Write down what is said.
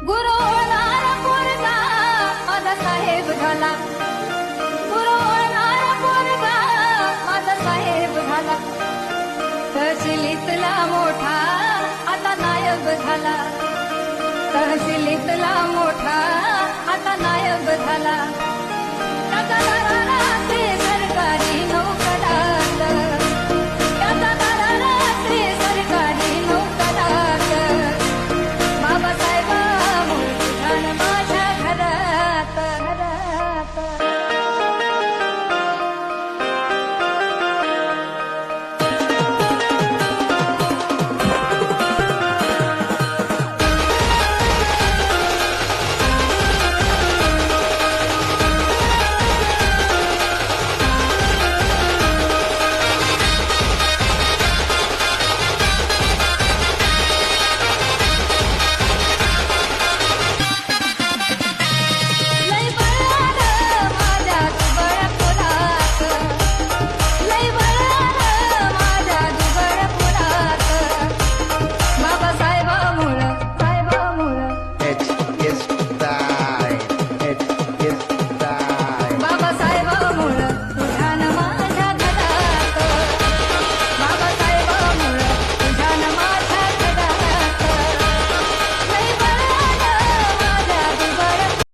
गुरु होणारा पोरगा माझा साहेब झाला, गुरु होणारा पोरगा माझा साहेब झाला. तहसीलीतला मोठा आता नायब झाला, तहसीलीतला मोठा आता नायब झाला.